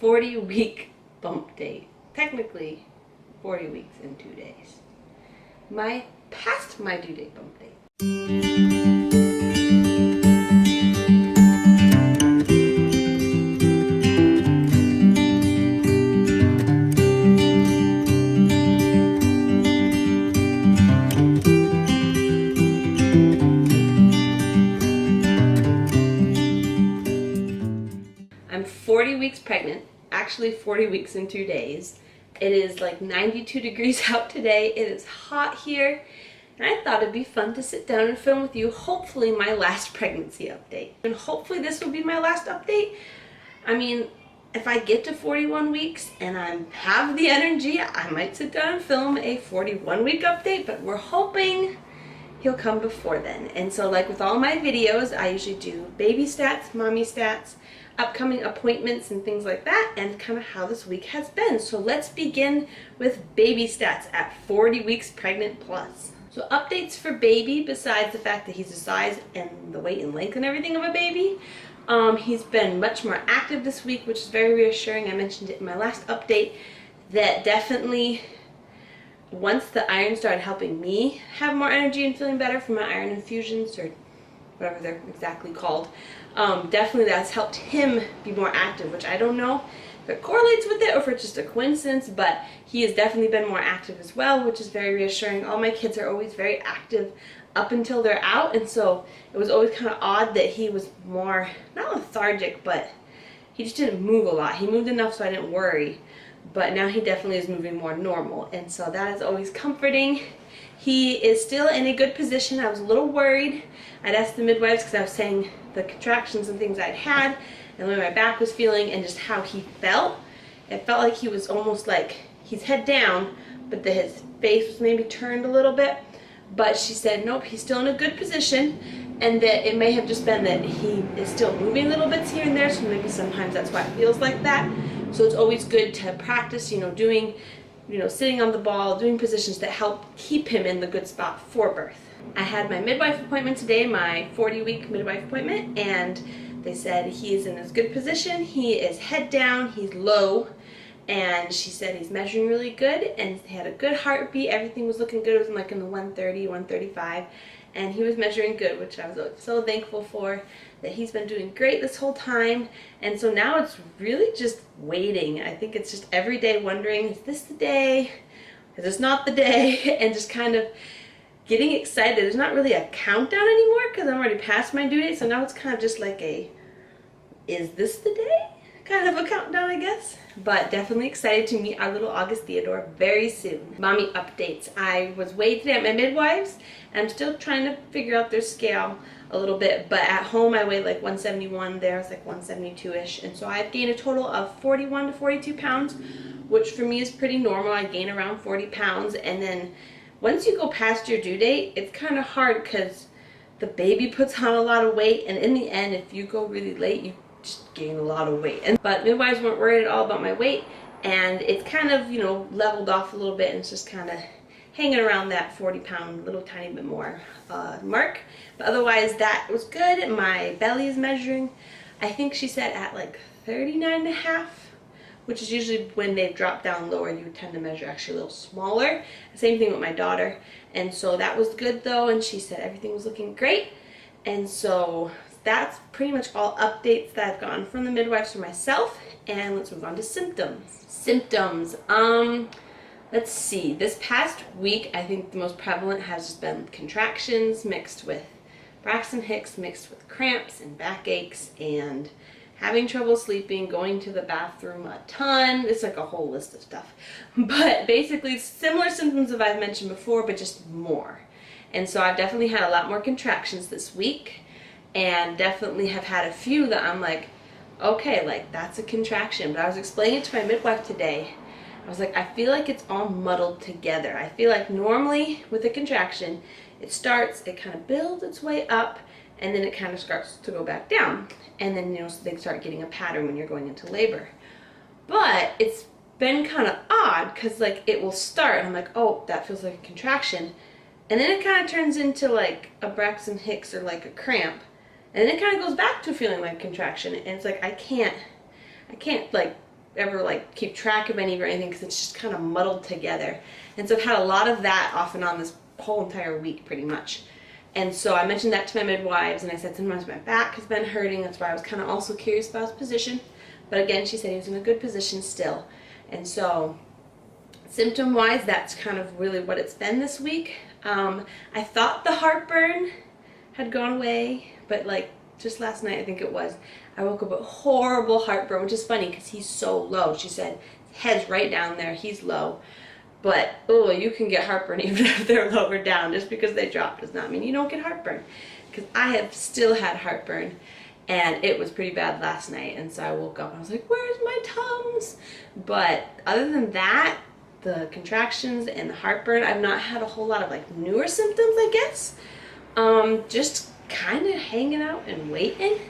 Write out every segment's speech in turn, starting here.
40-week bump date. Technically 40 weeks and 2 days. Past my due date bump date. I'm 40 weeks pregnant, actually 40 weeks and 2 days. It is like 92 degrees out today. It is hot here, and I thought it'd be fun to sit down and film with you, hopefully my last pregnancy update. And hopefully this will be my last update. I mean, if I get to 41 weeks and I have the energy, I might sit down and film a 41-week update, but we're hoping he'll come before then. And so like with all my videos, I usually do baby stats, mommy stats, upcoming appointments and things like that, and kind of how this week has been. So let's begin with baby stats at 40 weeks pregnant plus. So updates for baby, besides the fact that he's the size and the weight and length and everything of a baby, he's been much more active this week, which is very reassuring. I mentioned it in my last update that definitely once the iron started helping me have more energy and feeling better from my iron infusions, or whatever they're exactly called, definitely that's helped him be more active, which I don't know if it correlates with it or if it's just a coincidence, but he has definitely been more active as well, which is very reassuring. All my kids are always very active up until they're out, and so it was always kind of odd that he was more, not lethargic, but he just didn't move a lot. He moved enough so I didn't worry, but now he definitely is moving more normal, and so that is always comforting. He is still in a good position. I was a little worried. I'd asked the midwives because I was saying the contractions and things I'd had and the way my back was feeling and just how he felt. It felt like he was almost like he's head down, but that his face was maybe turned a little bit. But she said, nope, he's still in a good position, and that it may have just been that he is still moving little bits here and there, so maybe sometimes that's why it feels like that. So it's always good to practice, doing sitting on the ball, doing positions that help keep him in the good spot for birth. I had my midwife appointment today, my 40-week midwife appointment, and they said he is in a good position. He is head down, he's low, and she said he's measuring really good, and he had a good heartbeat. Everything was looking good. It was like in the 130, 135, and he was measuring good, which I was so thankful for, that he's been doing great this whole time. And so now it's really just waiting. I think it's just every day wondering, is this the day? Is this not the day? And just kind of getting excited. There's not really a countdown anymore because I'm already past my due date, so now it's kind of just like a, is this the day? Kind of a countdown, I guess. But definitely excited to meet our little August Theodore very soon. Mommy updates. I was weighed today at my midwife's, and I'm still trying to figure out their scale a little bit, but at home I weighed like 171, there was like 172-ish, and so I've gained a total of 41 to 42 pounds, which for me is pretty normal. I gain around 40 pounds, and then once you go past your due date, it's kind of hard because the baby puts on a lot of weight, and in the end, if you go really late, you just gain a lot of weight. But midwives weren't worried at all about my weight, and it's kind of, leveled off a little bit, and it's just kind of hanging around that 40-pound, little tiny bit more mark. But otherwise, that was good. My belly is measuring, I think she said at like 39.5, which is usually when they've dropped down lower, you tend to measure actually a little smaller. Same thing with my daughter. And so that was good though, and she said everything was looking great. And so that's pretty much all updates that I've gotten from the midwives for myself. And let's move on to symptoms. Let's see, this past week I think the most prevalent has just been contractions mixed with Braxton Hicks, mixed with cramps and backaches and having trouble sleeping, going to the bathroom a ton. It's like a whole list of stuff. But basically similar symptoms that I've mentioned before, but just more. And so I've definitely had a lot more contractions this week, and definitely have had a few that I'm like, okay, like that's a contraction. But I was explaining it to my midwife today. I was like, I feel like it's all muddled together. I feel like normally with a contraction, it kind of builds its way up, and then it kind of starts to go back down. And then, so they start getting a pattern when you're going into labor. But it's been kind of odd because like it will start, and I'm like, oh, that feels like a contraction. And then it kind of turns into like a Braxton Hicks or like a cramp. And then it kind of goes back to feeling like a contraction. And it's like, I can't like ever like keep track of any or anything because it's just kind of muddled together. And so I've had a lot of that off and on this whole entire week pretty much. And so I mentioned that to my midwives, and I said sometimes my back has been hurting. That's why I was kind of also curious about his position. But again, she said he was in a good position still. And so symptom-wise, that's kind of really what it's been this week. I thought the heartburn had gone away, but like just last night I think it was, I woke up with horrible heartburn, which is funny because he's so low. She said his head's right down there, he's low. But, oh, you can get heartburn even if they're lower down. Just because they drop does not mean you don't get heartburn. Because I have still had heartburn, and it was pretty bad last night. And so I woke up and I was like, where's my Tums? But other than that, the contractions and the heartburn, I've not had a whole lot of like newer symptoms, I guess. Just kind of hanging out and waiting.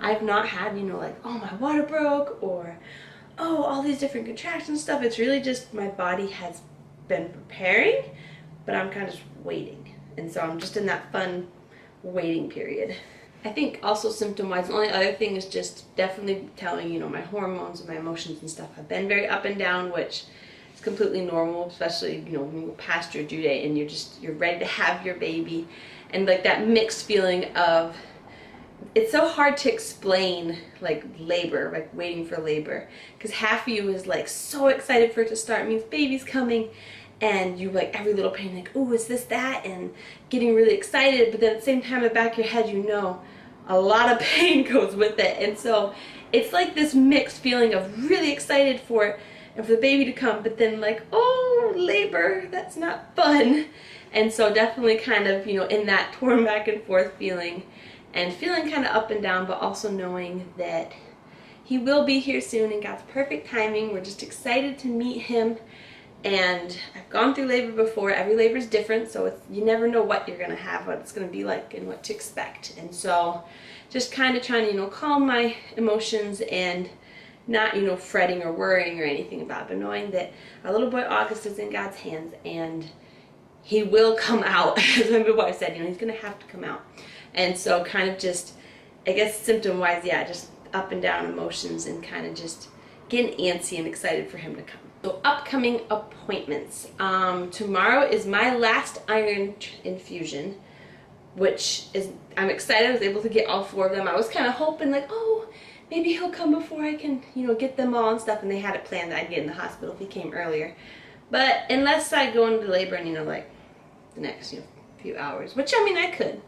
I've not had, you know, like, oh, my water broke, or oh, all these different contractions stuff. It's really just my body has been preparing, but I'm kind of just waiting. And so I'm just in that fun waiting period. I think also symptom-wise, the only other thing is just definitely telling, you know, my hormones and my emotions and stuff have been very up and down, which is completely normal, especially, you know, when you go past your due date and you're ready to have your baby. And like that mixed feeling of, it's so hard to explain like labor, like waiting for labor, because half of you is like so excited for it to start, it means baby's coming, and you like every little pain, like, oh, is this that, and getting really excited, but then at the same time in the back of your head, you know a lot of pain goes with it. And so it's like this mixed feeling of really excited for it and for the baby to come, but then like, oh, labor, that's not fun. And so definitely kind of, you know, in that torn back and forth feeling, and feeling kind of up and down, but also knowing that he will be here soon in God's perfect timing. We're just excited to meet him. And I've gone through labor before. Every labor is different, so you never know what you're going to have, what it's going to be like, and what to expect. And so just kind of trying to, you know, calm my emotions and not, you know, fretting or worrying or anything about it, but knowing that our little boy August is in God's hands, and he will come out. As my midwife said, you know, he's going to have to come out. And so kind of just, I guess symptom-wise, yeah, just up and down emotions and kind of just getting antsy and excited for him to come. So upcoming appointments. Tomorrow is my last iron infusion, which is, I'm excited. I was able to get all 4 of them. I was kind of hoping like, oh, maybe he'll come before I can, you know, get them all and stuff. And they had it planned that I'd get in the hospital if he came earlier. But unless I go into labor in, you know, like the next, you know, few hours, which I mean I could,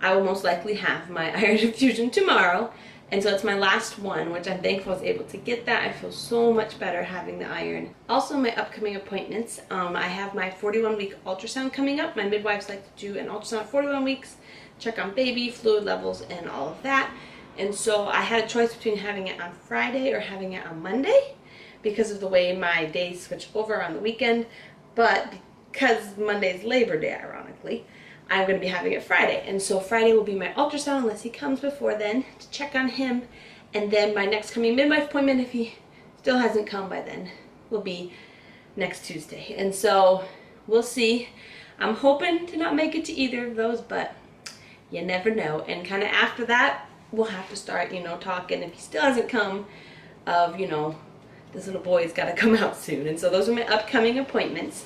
I will most likely have my iron infusion tomorrow. And so it's my last one, which I'm thankful I was able to get that. I feel so much better having the iron. Also, my upcoming appointments. I have my 41-week ultrasound coming up. My midwives like to do an ultrasound at 41 weeks, check on baby, fluid levels, and all of that. And so I had a choice between having it on Friday or having it on Monday because of the way my days switch over on the weekend. But because Monday's Labor Day, ironically, I'm going to be having it Friday. And so Friday will be my ultrasound unless he comes before then to check on him. And then my next coming midwife appointment, if he still hasn't come by then, will be next Tuesday. And so we'll see. I'm hoping to not make it to either of those, but you never know. And kind of after that, we'll have to start, you know, talking, if he still hasn't come, of, you know, this little boy's got to come out soon. And so those are my upcoming appointments.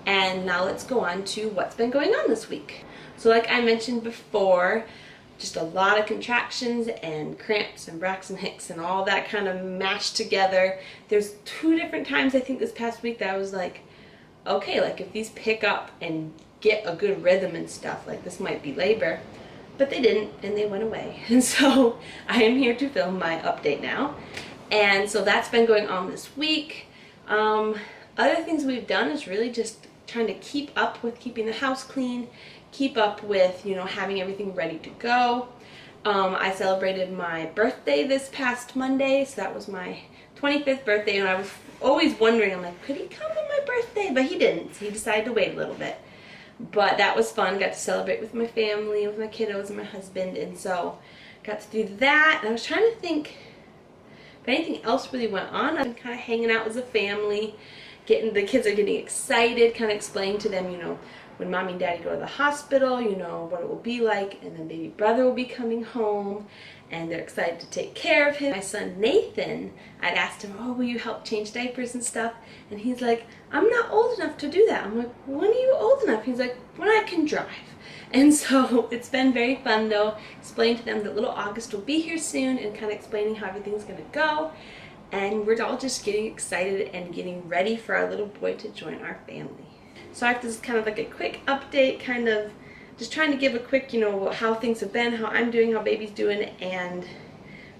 And now let's go on to what's been going on this week. So like I mentioned before, just a lot of contractions and cramps and Braxton Hicks and all that kind of mashed together. There's 2 different times I think this past week that I was like, okay, like if these pick up and get a good rhythm and stuff, like this might be labor. But they didn't, and they went away. And so I am here to film my update now. And so that's been going on this week. Other things we've done is really just trying to keep up with keeping the house clean, keep up with, you know, having everything ready to go. I celebrated my birthday this past Monday, so that was my 25th birthday, and I was always wondering, I'm like, could he come on my birthday? But he didn't. He decided to wait a little bit. But that was fun. Got to celebrate with my family, with my kiddos and my husband, and so got to do that. And I was trying to think if anything else really went on. I've been kind of hanging out as a family. The kids are getting excited, kind of explaining to them, you know, when mommy and daddy go to the hospital, you know, what it will be like, and then baby brother will be coming home, and they're excited to take care of him. My son Nathan, I'd asked him, oh, will you help change diapers and stuff? And he's like, I'm not old enough to do that. I'm like, when are you old enough? He's like, when I can drive. And so it's been very fun though, explaining to them that little August will be here soon and kind of explaining how everything's gonna go. And we're all just getting excited and getting ready for our little boy to join our family. So I have this kind of like a quick update, kind of just trying to give a quick, how things have been, how I'm doing, how baby's doing, and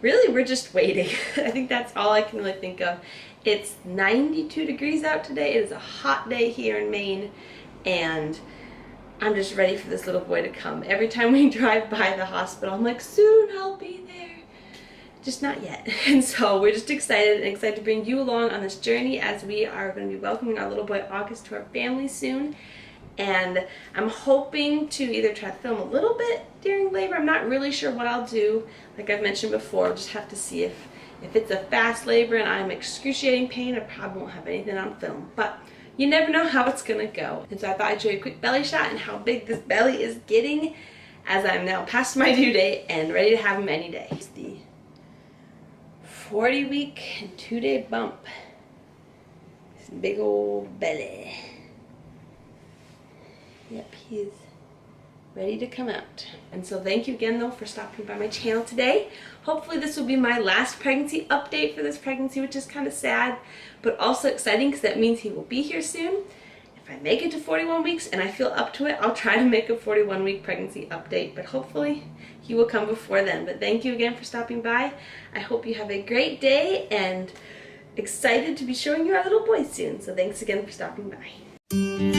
really we're just waiting. I think that's all I can really think of. It's 92 degrees out today. It is a hot day here in Maine, and I'm just ready for this little boy to come. Every time we drive by the hospital, I'm like, soon I'll be there. Just not yet. And so we're just excited to bring you along on this journey as we are going to be welcoming our little boy August to our family soon. And I'm hoping to either try to film a little bit during labor. I'm not really sure what I'll do. Like I've mentioned before, I'll just have to see if it's a fast labor and I'm excruciating pain, I probably won't have anything on film. But you never know how it's gonna go. And so I thought I'd show you a quick belly shot and how big this belly is getting as I'm now past my due date and ready to have him any day. It's the 40-week and 2-day bump. This big old belly. Yep, he is ready to come out. And so thank you again though for stopping by my channel today. Hopefully this will be my last pregnancy update for this pregnancy, which is kind of sad, but also exciting because that means he will be here soon. If I make it to 41 weeks and I feel up to it, I'll try to make a 41-week pregnancy update, but hopefully he will come before then. But thank you again for stopping by. I hope you have a great day and excited to be showing you our little boy soon. So thanks again for stopping by.